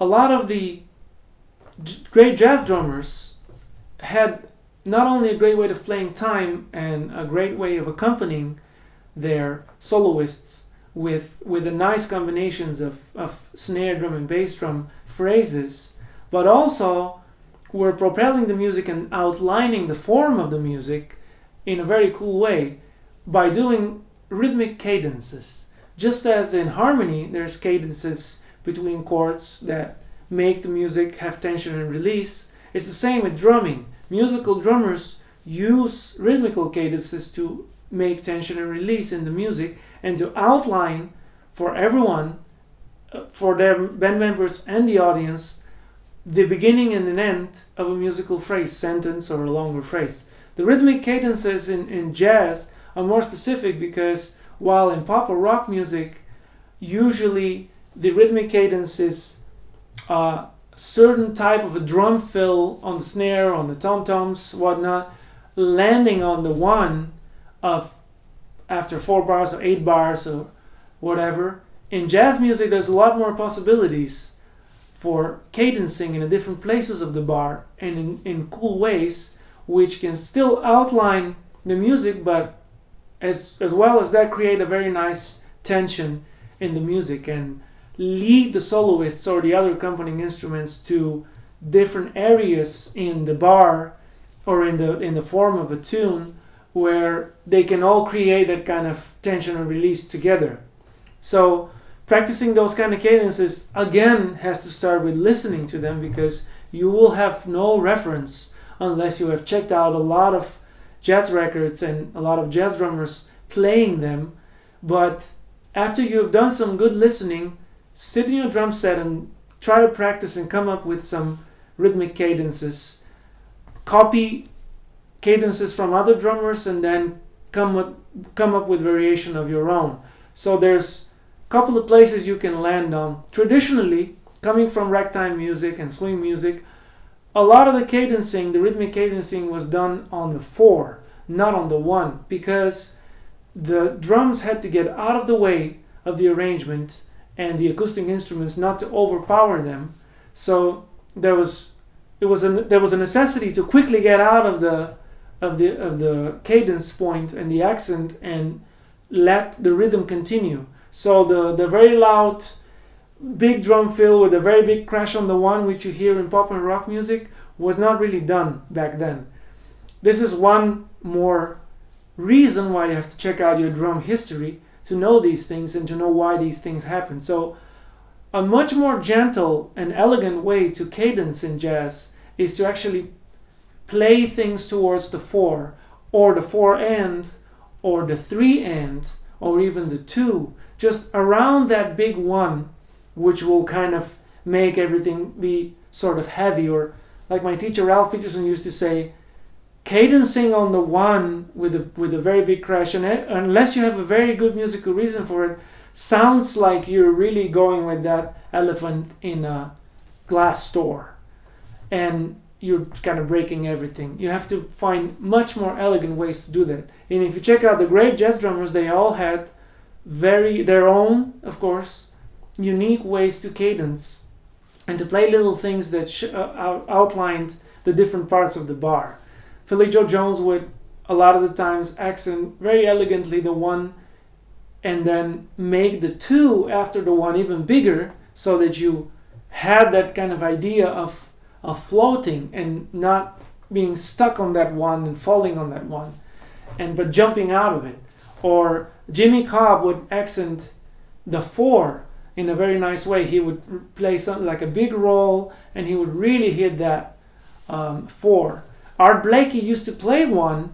a lot of the great jazz drummers had not only a great way of playing time and a great way of accompanying their soloists with the nice combinations of snare drum and bass drum phrases, but also were propelling the music and outlining the form of the music in a very cool way by doing rhythmic cadences. Just as in harmony, there's cadences between chords that make the music have tension and release. It's the same with drumming. Musical drummers use rhythmical cadences to make tension and release in the music and to outline for everyone, for their band members and the audience, the beginning and an end of a musical phrase, sentence, or a longer phrase. The rhythmic cadences in jazz are more specific because while in pop or rock music, usually the rhythmic cadence is a certain type of a drum fill on the snare, on the tom-toms, whatnot, landing on the one of after 4 bars or 8 bars or whatever. In jazz music, there's a lot more possibilities for cadencing in the different places of the bar and in cool ways, which can still outline the music, but as well as that, create a very nice tension in the music and lead the soloists or the other accompanying instruments to different areas in the bar or in the form of a tune where they can all create that kind of tension and release together. So practicing those kind of cadences again has to start with listening to them, because you will have no reference unless you have checked out a lot of jazz records and a lot of jazz drummers playing them. But after you've done some good listening, sit in your drum set and try to practice and come up with some rhythmic cadences. Copy cadences from other drummers and then come up with variation of your own. So there's a couple of places you can land on. Traditionally, coming from ragtime music and swing music, a lot of the cadencing, the rhythmic cadencing, was done on the 4, not on the 1, because the drums had to get out of the way of the arrangement and the acoustic instruments not to overpower them. So there was a necessity to quickly get out of the cadence point and the accent and let the rhythm continue. So the very loud big drum fill with a very big crash on the 1, which you hear in pop and rock music, was not really done back then. This is one more reason why you have to check out your drum history to know these things and to know why these things happen. So a much more gentle and elegant way to cadence in jazz is to actually play things towards the 4, or the 4 and, or the 3 and, or even the 2, just around that big 1, which will kind of make everything be sort of heavy. Or like my teacher Ralph Peterson used to say, cadencing on the 1 with a very big crash, and unless you have a very good musical reason for it, sounds like you're really going with that elephant in a glass store and you're kind of breaking everything. You have to find much more elegant ways to do that. And if you check out the great jazz drummers, they all had their own, of course, unique ways to cadence and to play little things that outlined the different parts of the bar. Philly Joe Jones would a lot of the times accent very elegantly the 1 and then make the 2 after the 1 even bigger, so that you had that kind of idea of floating and not being stuck on that 1 and falling on that 1, but jumping out of it. Or Jimmy Cobb would accent the 4 in a very nice way. He would play something like a big roll and he would really hit that 4. Art Blakey used to play 1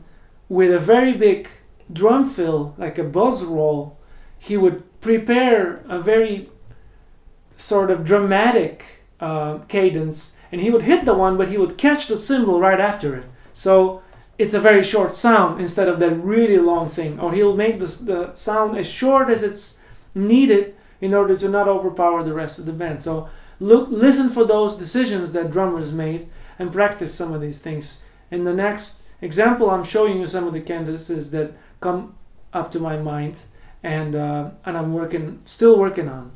with a very big drum fill, like a buzz roll. He would prepare a very sort of dramatic cadence, and he would hit the 1, but he would catch the cymbal right after it. So it's a very short sound instead of that really long thing. Or he'll make the sound as short as it's needed in order to not overpower the rest of the band. So listen for those decisions that drummers made and practice some of these things. In the next example, I'm showing you some of the cadences that come up to my mind and I'm still working on.